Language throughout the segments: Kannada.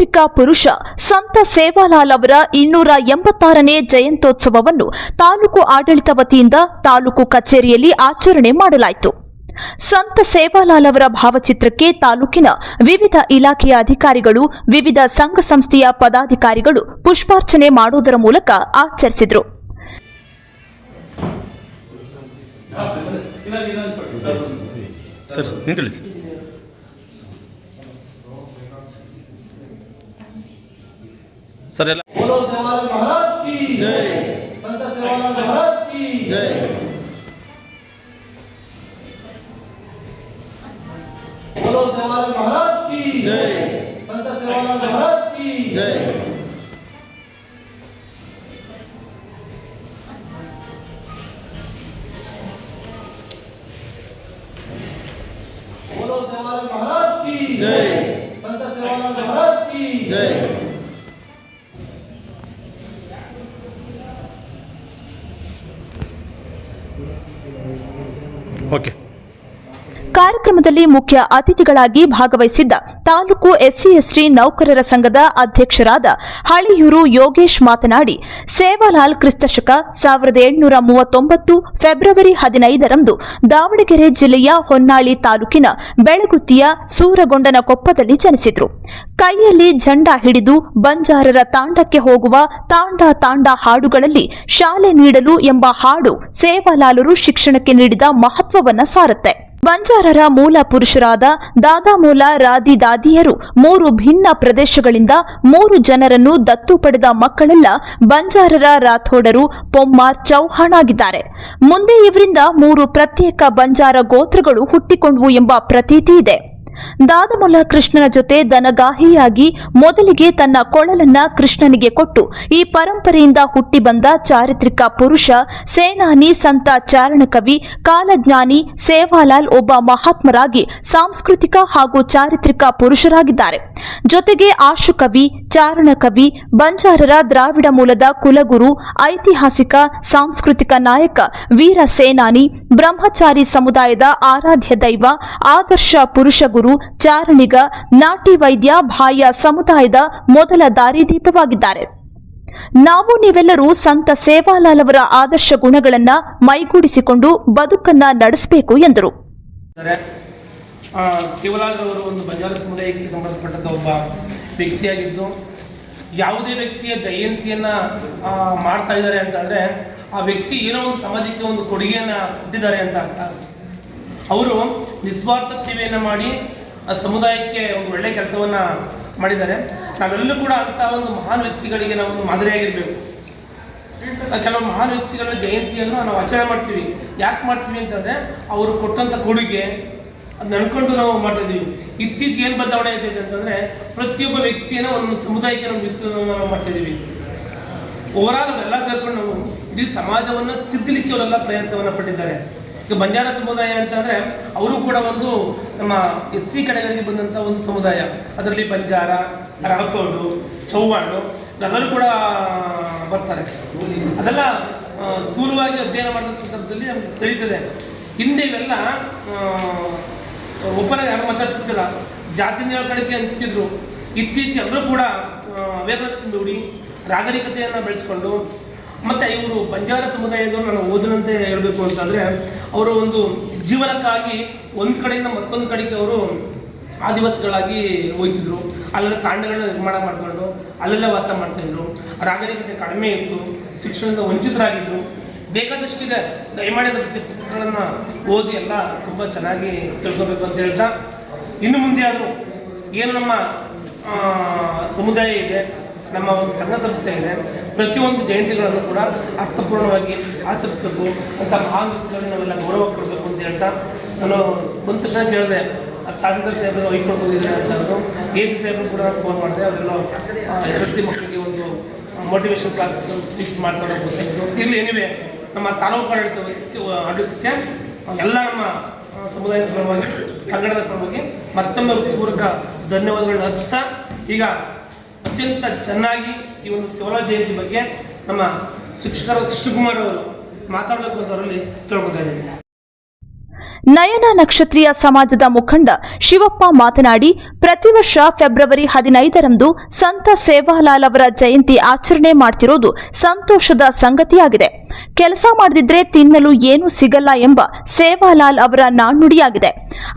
ಚಾರಿತ್ರಿಕ ಪುರುಷ ಸಂತ ಸೇವಾಲಾಲ್ ಅವರ 286ನೇ ಜಯಂತ್ಯೋತ್ಸವವನ್ನು ತಾಲೂಕು ಆಡಳಿತ ವತಿಯಿಂದ ತಾಲೂಕು ಕಚೇರಿಯಲ್ಲಿ ಆಚರಣೆ ಮಾಡಲಾಯಿತು. ಸಂತ ಸೇವಾಲಾಲ್ ಅವರ ಭಾವಚಿತ್ರಕ್ಕೆ ತಾಲೂಕಿನ ವಿವಿಧ ಇಲಾಖೆಯ ಅಧಿಕಾರಿಗಳು, ವಿವಿಧ ಸಂಘ ಸಂಸ್ಥೆಯ ಪದಾಧಿಕಾರಿಗಳು ಪುಷ್ಪಾರ್ಚನೆ ಮಾಡುವುದರ ಮೂಲಕ ಆಚರಿಸಿದರು. सर बोलो सेवालाल महाराज की जय, संत सेवालाल महाराज की जय। बोलो सेवालाल महाराज की जय, संत सेवालाल महाराज की जय। बोलो सेवालाल महाराज की जय, संत सेवालाल महाराज की जय। ಓಕೆ. ಕಾರ್ಯಕ್ರಮದಲ್ಲಿ ಮುಖ್ಯ ಅತಿಥಿಗಳಾಗಿ ಭಾಗವಹಿಸಿದ್ದ ತಾಲೂಕು SC/ST ನೌಕರರ ಸಂಘದ ಅಧ್ಯಕ್ಷರಾದ ಹಳಿಯೂರು ಯೋಗೇಶ್ ಮಾತನಾಡಿ, ಸೇವಾಲಾಲ್ ಕ್ರಿಸ್ತಶಕ 1739 ಫೆಬ್ರವರಿ 15ರಂದು ದಾವಣಗೆರೆ ಜಿಲ್ಲೆಯ ಹೊನ್ನಾಳಿ ತಾಲೂಕಿನ ಬೆಳಗುತ್ತಿಯ ಸೂರಗೊಂಡನಕೊಪ್ಪದಲ್ಲಿ ಜನಿಸಿದರು. ಕೈಯಲ್ಲಿ ಝಂಡಾ ಹಿಡಿದು ಬಂಜಾರರ ತಾಂಡಕ್ಕೆ ಹೋಗುವ ತಾಂಡ ತಾಂಡ ಹಾಡುಗಳಲ್ಲಿ ಶಾಲೆ ನೀಡಲು ಎಂಬ ಹಾಡು ಸೇವಾಲಾಲರು ಶಿಕ್ಷಣಕ್ಕೆ ನೀಡಿದ ಮಹತ್ವವನ್ನು ಸಾರುತ್ತೆ. ಬಂಜಾರರ ಮೂಲ ಪುರುಷರಾದ ದಾದಾಮೂಲ ರಾದಿ ದಾದಿಯರು 3 ಭಿನ್ನ ಪ್ರದೇಶಗಳಿಂದ 3 ಜನರನ್ನು ದತ್ತು ಪಡೆದ ಮಕ್ಕಳೆಲ್ಲ ಬಂಜಾರರ ರಾಥೋಡರು, ಪೊಮ್ಮಾರ್, ಚೌಹಾಣ್ ಆಗಿದ್ದಾರೆ. ಮುಂದೆ ಇವರಿಂದ 3 ಪ್ರತ್ಯೇಕ ಬಂಜಾರ ಗೋತ್ರಗಳು ಹುಟ್ಟಿಕೊಂಡವು ಎಂಬ ಪ್ರತೀತಿ ಇದೆ. ದಾದಮುಲ್ಲ ಕೃಷ್ಣನ ಜೊತೆ ದನಗಾಹಿಯಾಗಿ ಮೊದಲಿಗೆ ತನ್ನ ಕೊಳಲನ್ನ ಕೃಷ್ಣನಿಗೆ ಕೊಟ್ಟು ಈ ಪರಂಪರೆಯಿಂದ ಹುಟ್ಟಿ ಬಂದ ಚಾರಿತ್ರಿಕ ಪುರುಷ, ಸೇನಾನಿ, ಸಂತ, ಚಾರಣಕವಿ, ಕಾಲಜ್ಞಾನಿ ಸೇವಾಲಾಲ್ ಒಬ್ಬ ಮಹಾತ್ಮರಾಗಿ ಸಾಂಸ್ಕೃತಿಕ ಹಾಗೂ ಚಾರಿತ್ರಿಕ ಪುರುಷರಾಗಿದ್ದಾರೆ. ಜೊತೆಗೆ ಆಶುಕವಿ, ಚಾರಣಕವಿ, ಬಂಜಾರರ ದ್ರಾವಿಡ ಮೂಲದ ಕುಲಗುರು, ಐತಿಹಾಸಿಕ ಸಾಂಸ್ಕೃತಿಕ ನಾಯಕ, ವೀರ ಸೇನಾನಿ, ಬ್ರಹ್ಮಚಾರಿ ಸಮುದಾಯದ ಆರಾಧ್ಯ ದೈವ, ಆದರ್ಶ ಪುರುಷ ಗುರು, ಚಾರಣಿಗ, ನಾಟಿ ವೈದ್ಯ, ಬಾಹ್ಯ ಸಮುದಾಯದ ಮೊದಲ ದಾರಿದೀಪವಾಗಿದ್ದಾರೆ. ನಾವು ನೀವೆಲ್ಲರೂ ಸಂತ ಸೇವಾಲಾಲ್ ಅವರ ಆದರ್ಶ ಗುಣಗಳನ್ನ ಮೈಗೂಡಿಸಿಕೊಂಡು ಬದುಕನ್ನ ನಡೆಸಬೇಕು ಎಂದರು. ಸೇವಾಲಾಲ್ ಅವರು ಒಂದು ಬಂಜಾರ ಸಮುದಾಯಕ್ಕೆ ಸಂಬಂಧಪಟ್ಟಂತ ಒಬ್ಬ ವ್ಯಕ್ತಿಯಾಗಿದ್ದು, ಯಾವುದೇ ವ್ಯಕ್ತಿಯ ಜಯಂತಿಯನ್ನ ಮಾಡ್ತಾ ಇದ್ದಾರೆ ಅಂತಂದ್ರೆ ಆ ವ್ಯಕ್ತಿ ಏನೋ ಒಂದು ಸಮಾಜಕ್ಕೆ ಒಂದು ಕೊಡುಗೆಯನ್ನ ಕೊಟ್ಟಿದ್ದಾರೆ ಅಂತ ಅರ್ಥ. ಅವರು ನಿಸ್ವಾರ್ಥ ಸೇವೆಯನ್ನು ಮಾಡಿ ಆ ಸಮುದಾಯಕ್ಕೆ ಒಂದು ಒಳ್ಳೆಯ ಕೆಲಸವನ್ನು ಮಾಡಿದ್ದಾರೆ. ನಾವೆಲ್ಲರೂ ಕೂಡ ಅಂಥ ಒಂದು ಮಹಾನ್ ವ್ಯಕ್ತಿಗಳಿಗೆ ನಾವು ಒಂದು ಮಾದರಿಯಾಗಿರಬೇಕು. ಕೆಲವು ಮಹಾನ್ ವ್ಯಕ್ತಿಗಳ ಜಯಂತಿಯನ್ನು ನಾವು ಆಚರಣೆ ಮಾಡ್ತೀವಿ. ಯಾಕೆ ಮಾಡ್ತೀವಿ ಅಂತಂದರೆ ಅವರು ಕೊಟ್ಟಂಥ ಕೊಡುಗೆ ಅದು ನಡ್ಕೊಂಡು ನಾವು ಮಾಡ್ತಾಯಿದ್ದೀವಿ. ಇತ್ತೀಚೆಗೆ ಏನು ಬದಲಾವಣೆ ಆಗ್ತೈತೆ ಅಂತಂದರೆ ಪ್ರತಿಯೊಬ್ಬ ವ್ಯಕ್ತಿಯನ್ನು ಒಂದು ಸಮುದಾಯಕ್ಕೆ ನಾವು ನಾವು ಮಾಡ್ತಾಯಿದ್ದೀವಿ. ಓವರಾಲ್ ಅವರೆಲ್ಲ ಸೇರ್ಕೊಂಡು ನಾವು ಇಡೀ ಸಮಾಜವನ್ನು ತಿದ್ದಲಿಕ್ಕೆ ಅವರೆಲ್ಲ ಪ್ರಯತ್ನವನ್ನು ಪಟ್ಟಿದ್ದಾರೆ. ಈಗ ಬಂಜಾರ ಸಮುದಾಯ ಅಂತಂದರೆ ಅವರು ಕೂಡ ಒಂದು ನಮ್ಮ SC ಕಡೆಗಳಿಗೆ ಬಂದಂಥ ಒಂದು ಸಮುದಾಯ. ಅದರಲ್ಲಿ ಬಂಜಾರ, ರಾಥೋಡು, ಚೌಹಾಣು ಎಲ್ಲರೂ ಕೂಡ ಬರ್ತಾರೆ. ಅದೆಲ್ಲ ಸ್ಥೂಲವಾಗಿ ಅಧ್ಯಯನ ಮಾಡಿದ ಸಂದರ್ಭದಲ್ಲಿ ನಮ್ಗೆ ತಿಳಿತದೆ. ಹಿಂದೆ ಇವೆಲ್ಲ ಒಬ್ಬರ ಯಾರು ಮಾತಾಡ್ತಿರ್ತಿಲ್ಲ, ಜಾತಿ ನಿಯಮಗಳಿಗೆ ಅಂತಿದ್ರು. ಇತ್ತೀಚೆಗೆ ಎಲ್ಲರೂ ಕೂಡ ಅವೇರ್ನೆಸ್ ನೋಡಿ ನಾಗರಿಕತೆಯನ್ನು ಬೆಳೆಸ್ಕೊಂಡು, ಮತ್ತು ಇವರು ಬಂಜಾರ ಸಮುದಾಯದವರು ನಾನು ಓದಿನಂತೆ ಹೇಳಬೇಕು ಅಂತಂದರೆ ಅವರು ಒಂದು ಜೀವನಕ್ಕಾಗಿ ಒಂದು ಕಡೆಯಿಂದ ಮತ್ತೊಂದು ಕಡೆಗೆ ಅವರು ಆದಿವಾಸಿಗಳಾಗಿ ಹೋಗ್ತಿದ್ರು. ಅಲ್ಲೆಲ್ಲ ತಾಂಡಗಳನ್ನ ನಿರ್ಮಾಣ ಮಾಡಿಕೊಂಡು ಅಲ್ಲೆಲ್ಲ ವಾಸ ಮಾಡ್ತಾಯಿದ್ರು. ನಾಗರಿಕತೆ ಕಡಿಮೆ ಇತ್ತು, ಶಿಕ್ಷಣದಿಂದ ವಂಚಿತರಾಗಿದ್ದರು. ಬೇಕಾದಷ್ಟಿದೆ, ದಯಮಾಡಿ ಅದರ ಬಗ್ಗೆ ಪುಸ್ತಕಗಳನ್ನು ಓದಿ ಎಲ್ಲ ತುಂಬ ಚೆನ್ನಾಗಿ ತಿಳ್ಕೊಬೇಕು ಅಂತ ಹೇಳ್ತಾ, ಇನ್ನು ಮುಂದೆ ಆದರೂ ಏನು ನಮ್ಮ ಸಮುದಾಯ ಇದೆ, ನಮ್ಮ ಒಂದು ಸಂಘ ಸಂಸ್ಥೆ ಇದೆ, ಪ್ರತಿಯೊಂದು ಜಯಂತಿಗಳನ್ನು ಕೂಡ ಅರ್ಥಪೂರ್ಣವಾಗಿ ಆಚರಿಸಬೇಕು ಅಂತ ಮಹಾನ್ ವ್ಯಕ್ತಿಗಳಿಗೆ ನಾವೆಲ್ಲ ಗೌರವ ಕೊಡಬೇಕು ಅಂತ ಹೇಳ್ತಾ, ನಾನು ಬಂದ ತಕ್ಷಣ ಕೇಳಿದೆ ತಹಸೀಲ್ದಾರ್ ಸಾಹೇಬರು ಹೈಕೋರ್ಟ್ ಹೋಗಿದ್ದಾರೆ ಅಂತಂದರು. AC ಸಾಹೇಬರು ಕೂಡ ನಾನು ಫೋನ್ ಮಾಡಿದೆ. ಅವರೆಲ್ಲ SSLC ಮಕ್ಕಳಿಗೆ ಒಂದು ಮೋಟಿವೇಶನ್ ಕ್ಲಾಸ್ ಸ್ಪೀಚ್ ಮಾಡ್ತಾರೆ ಗೊತ್ತಾಯಿತು. ಇಲ್ಲಿ ಏನಿವೆ ನಮ್ಮ ತಾಲೂಕು ಆಡಳಿತಕ್ಕೆ ಎಲ್ಲ ನಮ್ಮ ಸಮುದಾಯದ ಪರವಾಗಿ, ಸಂಘಟದ ಪರವಾಗಿ ಮತ್ತೊಮ್ಮೆ ಪೂರ್ವಕ ಧನ್ಯವಾದಗಳನ್ನ ಅರ್ಪಿಸ್ತಾ, ಈಗ ಅತ್ಯಂತ ಚೆನ್ನಾಗಿ ಈ ಒಂದು ಸೇವಾಲಾಲ್ ಜಯಂತಿ ಬಗ್ಗೆ ನಮ್ಮ ಶಿಕ್ಷಕರ ಕೃಷ್ಣಕುಮಾರ್ ಅವರು ಮಾತಾಡಬೇಕು ಅಂತ ಅವರಲ್ಲಿ ಕೇಳ್ಕೊತಾ ಇದ್ದೀನಿ. ನಯನ ನಕ್ಷತ್ರೀಯ ಸಮಾಜದ ಮುಖಂಡ ಶಿವಪ್ಪ ಮಾತನಾಡಿ, ಪ್ರತಿ ವರ್ಷ ಫೆಬ್ರವರಿ 15ರಂದು ಸಂತ ಸೇವಾಲಾಲ್ ಅವರ ಜಯಂತಿ ಆಚರಣೆ ಮಾಡ್ತಿರೋದು ಸಂತೋಷದ ಸಂಗತಿಯಾಗಿದೆ. ಕೆಲಸ ಮಾಡದಿದ್ರೆ ತಿನ್ನಲು ಏನೂ ಸಿಗಲ್ಲ ಎಂಬ ಸೇವಾಲಾಲ್ ಅವರ ನಾಣ್ಣುಡಿಯಾಗಿದೆ.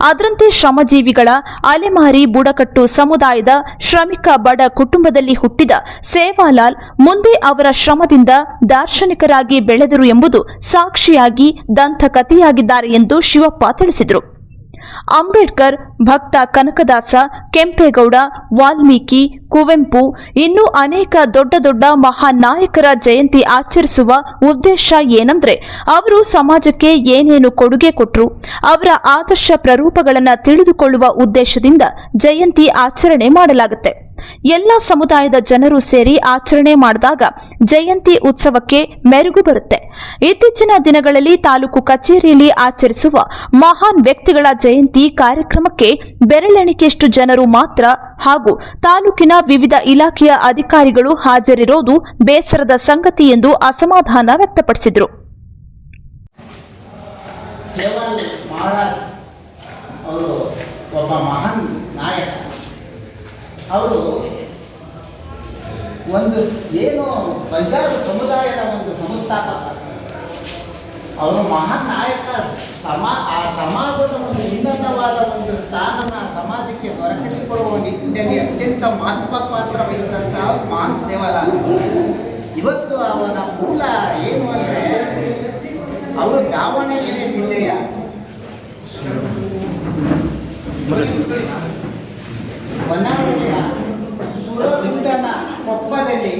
ಅದರಂತೆ ಶ್ರಮಜೀವಿಗಳ ಅಲೆಮಾರಿ ಬುಡಕಟ್ಟು ಸಮುದಾಯದ ಶ್ರಮಿಕ ಬಡ ಕುಟುಂಬದಲ್ಲಿ ಹುಟ್ಟಿದ ಸೇವಾಲಾಲ್ ಮುಂದೆ ಅವರ ಶ್ರಮದಿಂದ ದಾರ್ಶನಿಕರಾಗಿ ಬೆಳೆದರು ಎಂಬುದು ಸಾಕ್ಷಿಯಾಗಿ ದಂತಕಥೆಯಾಗಿದ್ದಾರೆ ಎಂದು ಶಿವಪ್ಪ ತಿಳಿಸಿದರು. ಅಂಬೇಡ್ಕರ್, ಭಕ್ತ ಕನಕದಾಸ, ಕೆಂಪೇಗೌಡ, ವಾಲ್ಮೀಕಿ, ಕುವೆಂಪು ಇನ್ನೂ ಅನೇಕ ದೊಡ್ಡ ದೊಡ್ಡ ಮಹಾನ್ ನಾಯಕರ ಜಯಂತಿ ಆಚರಿಸುವ ಉದ್ದೇಶ ಏನಂದ್ರೆ ಅವರು ಸಮಾಜಕ್ಕೆ ಏನೇನು ಕೊಡುಗೆ ಕೊಟ್ಟರು, ಅವರ ಆದರ್ಶ ಪ್ರರೂಪಗಳನ್ನು ತಿಳಿದುಕೊಳ್ಳುವ ಉದ್ದೇಶದಿಂದ ಜಯಂತಿ ಆಚರಣೆ ಮಾಡಲಾಗುತ್ತೆ. ಎಲ್ಲ ಸಮುದಾಯದ ಜನರು ಸೇರಿ ಆಚರಣೆ ಮಾಡಿದಾಗ ಜಯಂತಿ ಉತ್ಸವಕ್ಕೆ ಮೆರುಗು ಬರುತ್ತೆ. ಇತ್ತೀಚಿನ ದಿನಗಳಲ್ಲಿ ತಾಲೂಕು ಕಚೇರಿಯಲ್ಲಿ ಆಚರಿಸುವ ಮಹಾನ್ ವ್ಯಕ್ತಿಗಳ ಜಯಂತಿ ಕಾರ್ಯಕ್ರಮಕ್ಕೆ ಬೆರಳೆಣಿಕೆಯಷ್ಟು ಜನರು ಮಾತ್ರ ಹಾಗೂ ತಾಲೂಕಿನ ವಿವಿಧ ಇಲಾಖೆಯ ಅಧಿಕಾರಿಗಳು ಹಾಜರಿರೋದು ಬೇಸರದ ಸಂಗತಿ ಎಂದು ಅಸಮಾಧಾನ ವ್ಯಕ್ತಪಡಿಸಿದರು. ಸೇವಾಲಾಲ್ ಮಹಾರಾಜ್ ಅವರು ಒಬ್ಬ ಮಹಾನ್ ನಾಯಕ. ಅವರು ಒಂದು ಏನು ಬಂಜಾರ ಸಮುದಾಯದ ಒಂದು ಸಂಸ್ಥಾಪಕ. ಅವರು ಮಹಾನ್ ನಾಯಕ. ಆ ಸಮಾಜದ ಒಂದು ಉನ್ನತವಾದ ಒಂದು ಸ್ಥಾನನ ಸಮಾಜಕ್ಕೆ ದೊರಕಿಸಿಕೊಡುವ ನಿಟ್ಟಿನಲ್ಲಿ ಅತ್ಯಂತ ಮಹತ್ವ ಪಾತ್ರ ವಹಿಸಿದಂಥ ಮಹಾನ್ ಸೇವಾಲಾಲ್. ಇವತ್ತು ಅವನ ಮೂಲ ಏನು ಅಂದರೆ ಅವರು ದಾವಣಗೆರೆ ಜಿಲ್ಲೆಯ ಹೊನ್ನಾವಳಿಯ ಸುರಗುಂಡನ ಕೊಪ್ಪದಲ್ಲಿ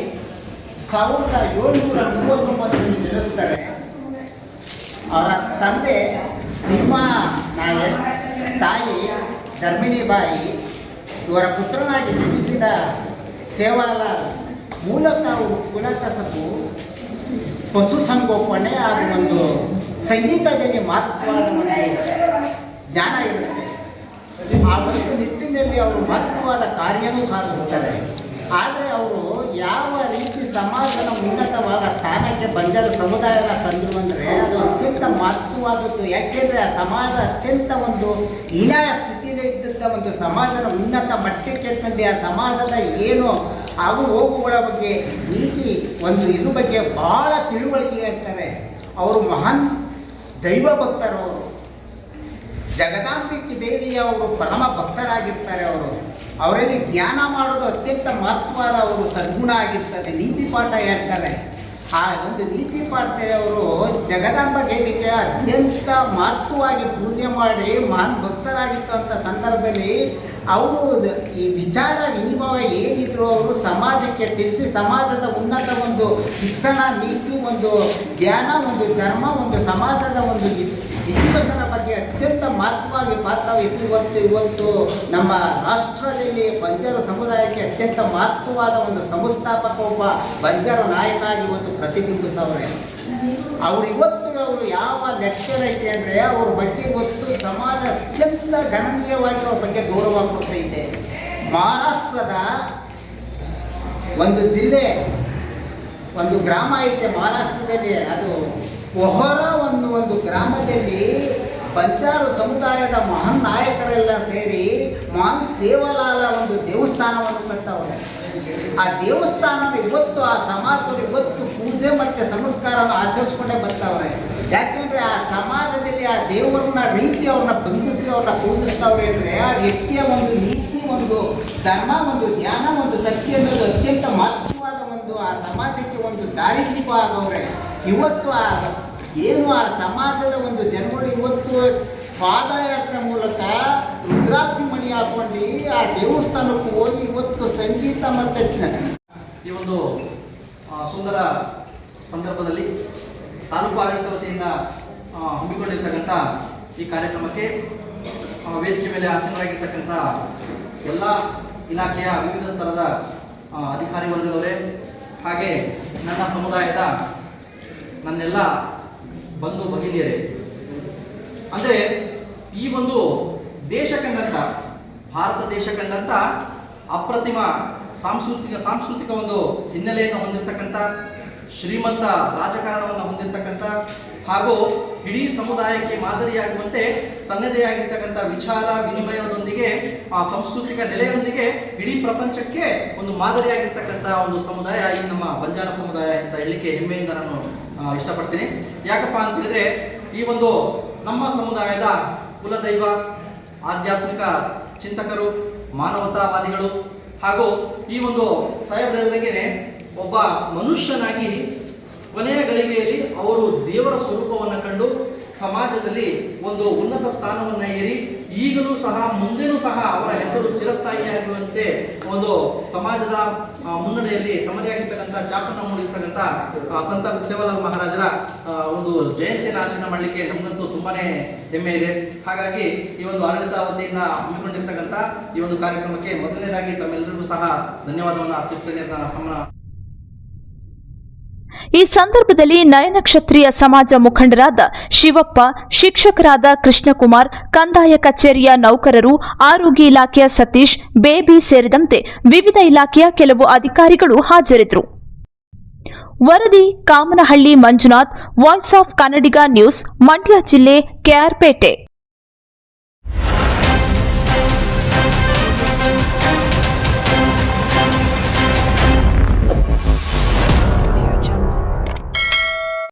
1739ರಲ್ಲಿ ಜನಿಸ್ತಾರೆ. ಅವರ ತಂದೆ ಭೀಮಾ ನಾಯಕ್, ತಾಯಿ ಧರ್ಮಿಣಿಬಾಯಿ. ಇವರ ಪುತ್ರನಾಗಿ ಜನಿಸಿದ ಸೇವಾಲಾಲ್ ಮೂಲತಃ ಕುಲಕಸಬು ಪಶುಸಂಗೋಪನೆ ಹಾಗೂ ಒಂದು ಸಂಗೀತದಲ್ಲಿ ಮಹತ್ವವಾದ ಒಂದು ಜ್ಞಾನ ಇರುತ್ತೆ. ಆ ಒಂದು ನಿಟ್ಟಿನಲ್ಲಿ ಅವರು ಮಹತ್ವವಾದ ಕಾರ್ಯವೂ ಸಾಧಿಸ್ತಾರೆ. ಆದರೆ ಅವರು ಯಾವ ರೀತಿ ಸಮಾಜದ ಉನ್ನತವಾದ ಸ್ಥಾನಕ್ಕೆ ಬಂಜಾರ ಸಮುದಾಯನ ತಂದರು ಅಂದರೆ ಅದು ಅತ್ಯಂತ ಮಹತ್ವವಾದದ್ದು. ಯಾಕೆಂದರೆ ಆ ಸಮಾಜ ಅತ್ಯಂತ ಒಂದು ಹೀನಾಯ ಸ್ಥಿತಿಯಲ್ಲಿ ಇದ್ದಂಥ ಒಂದು ಸಮಾಜದ ಉನ್ನತ ಮಟ್ಟಕ್ಕೆ ತಂದು ಆ ಸಮಾಜದ ಏನು ಆಗು ಹೋಗುಗಳ ಬಗ್ಗೆ ನೀತಿ ಒಂದು ಇದ್ರ ಬಗ್ಗೆ ಭಾಳ ತಿಳುವಳಿಕೆ ಹೇಳ್ತಾರೆ. ಅವರು ಮಹಾನ್ ದೈವ ಭಕ್ತರು. ಅವರು ಜಗದಾಂಬಿಕೆ ದೇವಿಯ ಅವರು ಪರಮ ಭಕ್ತರಾಗಿರ್ತಾರೆ. ಅವರಲ್ಲಿ ಧ್ಯಾನ ಮಾಡೋದು ಅತ್ಯಂತ ಮಹತ್ವದ ಅವರು ಸದ್ಗುಣ ಆಗಿರ್ತದೆ. ನೀತಿ ಪಾಠ ಹೇಳ್ತಾರೆ. ಆ ಒಂದು ನೀತಿ ಪಾಠದಲ್ಲಿ ಅವರು ಜಗದಾಂಬ ದೇವಿಗೆ ಅತ್ಯಂತ ಮಹತ್ವವಾಗಿ ಪೂಜೆ ಮಾಡಿ ಮಹಾನ್ ಭಕ್ತರಾಗಿದ್ದಂಥ ಸಂದರ್ಭದಲ್ಲಿ ಅವರು ಈ ವಿಚಾರ ವಿನಿಮಯ ಏನಿದ್ರು ಅವರು ಸಮಾಜಕ್ಕೆ ತಿಳಿಸಿ ಸಮಾಜದ ಉನ್ನತ ಒಂದು ಶಿಕ್ಷಣ ನೀತಿ, ಒಂದು ಧ್ಯಾನ, ಒಂದು ಧರ್ಮ, ಒಂದು ಸಮಾಜದ ಒಂದು ಇತಿವಚನ ಬಗ್ಗೆ ಅತ್ಯಂತ ಮಹತ್ವವಾಗಿ ಪಾತ್ರ ವಹಿಸಿ ಇವತ್ತು ನಮ್ಮ ರಾಷ್ಟ್ರದಲ್ಲಿ ಬಂಜಾರ ಸಮುದಾಯಕ್ಕೆ ಅತ್ಯಂತ ಮಹತ್ವವಾದ ಒಂದು ಸಂಸ್ಥಾಪಕ ಒಬ್ಬ ಬಂಜಾರ ನಾಯಕ ಆಗಿ ಇವತ್ತು ಪ್ರತಿಬಿಂಬಿಸವ್ರೆ. ಅವರು ಯಾವ ಲೆಕ್ಚರ್ ಐತೆ ಅಂದರೆ ಅವ್ರ ಬಗ್ಗೆ ಇವತ್ತು ಸಮಾಜ ಅತ್ಯಂತ ಗಣನೀಯವಾಗಿ ಅವ್ರ ಬಗ್ಗೆ ಗೌರವ ಕೊಡ್ತೈತೆ. ಮಹಾರಾಷ್ಟ್ರದ ಒಂದು ಜಿಲ್ಲೆ, ಒಂದು ಗ್ರಾಮ ಐತೆ ಮಹಾರಾಷ್ಟ್ರದಲ್ಲಿ. ಅದು ಒಹರ ಒಂದು ಗ್ರಾಮದಲ್ಲಿ ಬಂಜಾರ ಸಮುದಾಯದ ಮಹಾನ್ ನಾಯಕರೆಲ್ಲ ಸೇರಿ ಮಹಾನ್ ಸೇವಾಲಾಲ ಒಂದು ದೇವಸ್ಥಾನವನ್ನು ಕಟ್ಟವ್ರೆ. ಆ ದೇವಸ್ಥಾನ ಇವತ್ತು ಆ ಸಮಾಜದಲ್ಲಿ ಇವತ್ತು ಪೂಜೆ ಮತ್ತು ಸಂಸ್ಕಾರನ ಆಚರಿಸ್ಕೊಂಡೇ ಬರ್ತಾವ್ರೆ. ಯಾಕೆಂದರೆ ಆ ಸಮಾಜದಲ್ಲಿ ಆ ದೇವರನ್ನ ರೀತಿ ಅವ್ರನ್ನ ಬಂಧಿಸಿ ಅವ್ರನ್ನ ಪೂಜಿಸ್ತಾವ್ರೆ ಅಂದರೆ ಆ ವ್ಯಕ್ತಿಯ ಒಂದು ನೀತಿ, ಒಂದು ಧರ್ಮ, ಒಂದು ಧ್ಯಾನ, ಒಂದು ಶಕ್ತಿ ಅನ್ನೋದು ಅತ್ಯಂತ ಮಹತ್ವವಾದ ಒಂದು ಆ ಸಮಾಜಕ್ಕೆ ಒಂದು ದಾರಿದೀಪ ಆಗವ್ರೆ. ಇವತ್ತು ಏನು ಆ ಸಮಾಜದ ಒಂದು ಜನಗಳು ಇವತ್ತು ಪಾದಯಾತ್ರೆ ಮೂಲಕ ರುದ್ರಾಕ್ಷಿ ಮಣಿ ಹಾಕೊಂಡು ಆ ದೇವಸ್ಥಾನಕ್ಕೆ ಹೋಗಿ ಇವತ್ತು ಸಂಗೀತ ಮತ್ತು ಈ ಒಂದು ಸುಂದರ ಸಂದರ್ಭದಲ್ಲಿ ತಾಲೂಕು ಆಡಳಿತ ವತಿಯಿಂದ ಹಮ್ಮಿಕೊಂಡಿರ್ತಕ್ಕಂಥ ಈ ಕಾರ್ಯಕ್ರಮಕ್ಕೆ ವೇದಿಕೆ ಮೇಲೆ ಆಸೀನರಾಗಿರ್ತಕ್ಕಂಥ ಎಲ್ಲ ಇಲಾಖೆಯ ವಿವಿಧ ಸ್ತರದ ಅಧಿಕಾರಿ ವರ್ಗದವರೇ, ಹಾಗೆ ನನ್ನ ಸಮುದಾಯದ ನನ್ನೆಲ್ಲ ಬಂಧು ಭಗಿನಿಯರೇ, ಅಂದರೆ ಈ ಒಂದು ದೇಶ ಕಂಡಂಥ, ಭಾರತ ದೇಶ ಕಂಡಂಥ ಅಪ್ರತಿಮ ಸಾಂಸ್ಕೃತಿಕ ಒಂದು ಹಿನ್ನೆಲೆಯನ್ನು ಹೊಂದಿರತಕ್ಕಂಥ, ಶ್ರೀಮಂತ ರಾಜಕಾರಣವನ್ನು ಹೊಂದಿರತಕ್ಕಂಥ ಹಾಗೂ ಇಡೀ ಸಮುದಾಯಕ್ಕೆ ಮಾದರಿಯಾಗುವಂತೆ ತನ್ನದೇ ಆಗಿರ್ತಕ್ಕಂಥ ವಿಚಾರ ವಿನಿಮಯದೊಂದಿಗೆ ಆ ಸಾಂಸ್ಕೃತಿಕ ನೆಲೆಯೊಂದಿಗೆ ಇಡೀ ಪ್ರಪಂಚಕ್ಕೆ ಒಂದು ಮಾದರಿಯಾಗಿರ್ತಕ್ಕಂಥ ಒಂದು ಸಮುದಾಯ ಈ ನಮ್ಮ ಬಂಜಾರ ಸಮುದಾಯ ಅಂತ ಹೇಳಲಿಕ್ಕೆ ಹೆಮ್ಮೆಯಿಂದ ನಾನು ಇಷ್ಟಪಡ್ತೀನಿ. ಯಾಕಪ್ಪ ಅಂತ ಹೇಳಿದ್ರೆ ಈ ಒಂದು ನಮ್ಮ ಸಮುದಾಯದ ಕುಲದೈವ, ಆಧ್ಯಾತ್ಮಿಕ ಚಿಂತಕರು, ಮಾನವತಾವಾದಿಗಳು ಹಾಗೂ ಈ ಒಂದು ಸಾಹೇಬ್ರು ಹೇಳಿದಂಗೆ ಒಬ್ಬ ಮನುಷ್ಯನಾಗಿ ಕೊನೆಯ ಗಳಿಗೆಯಲ್ಲಿ ಅವರು ದೇವರ ಸ್ವರೂಪವನ್ನು ಕಂಡು ಸಮಾಜದಲ್ಲಿ ಒಂದು ಉನ್ನತ ಸ್ಥಾನವನ್ನು ಏರಿ ಈಗಲೂ ಸಹ ಮುಂದೆನೂ ಸಹ ಅವರ ಹೆಸರು ಚಿರಸ್ಥಾಯಿಯಾಗುವಂತೆ ಒಂದು ಸಮಾಜದ ಮುನ್ನಡೆಯಲ್ಲಿ ತಮ್ಮದೇ ಆಗಿರ್ತಕ್ಕಂಥ ಚಾಪನ್ನು ಮೂಡಿರ್ತಕ್ಕಂಥ ಸಂತ ಸೇವಾಲಾಲ್ ಮಹಾರಾಜರ ಒಂದು ಜಯಂತಿಯನ್ನು ಆಚರಣೆ ಮಾಡಲಿಕ್ಕೆ ನಮಗಂತೂ ತುಂಬಾನೇ ಹೆಮ್ಮೆ ಇದೆ. ಹಾಗಾಗಿ ಈ ಒಂದು ಆಡಳಿತ ವತಿಯಿಂದ ಹಮ್ಮಿಕೊಂಡಿರ್ತಕ್ಕಂಥ ಈ ಒಂದು ಕಾರ್ಯಕ್ರಮಕ್ಕೆ ಮೊದಲನೇದಾಗಿ ತಮ್ಮೆಲ್ಲರಿಗೂ ಸಹ ಧನ್ಯವಾದವನ್ನು ಅರ್ಪಿಸುತ್ತೇನೆ. ಈ ಸಂದರ್ಭದಲ್ಲಿ ನಯನಕ್ಷತ್ರಿಯ ಸಮಾಜ ಮುಖಂಡರಾದ ಶಿವಪ್ಪ, ಶಿಕ್ಷಕರಾದ ಕೃಷ್ಣಕುಮಾರ್, ಕಂದಾಯ ಕಚೇರಿಯ ನೌಕರರು, ಆರೋಗ್ಯ ಇಲಾಖೆಯ ಸತೀಶ್, ಬೇಬಿ ಸೇರಿದಂತೆ ವಿವಿಧ ಇಲಾಖೆಯ ಕೆಲವು ಅಧಿಕಾರಿಗಳು ಹಾಜರಿದ್ದರು. ವರದಿ Kamanahalli Manjunath, voice of Kannadiga news, Mandya ಜಿಲ್ಲೆ, ಕೆಆರ್ಪೇಟೆ.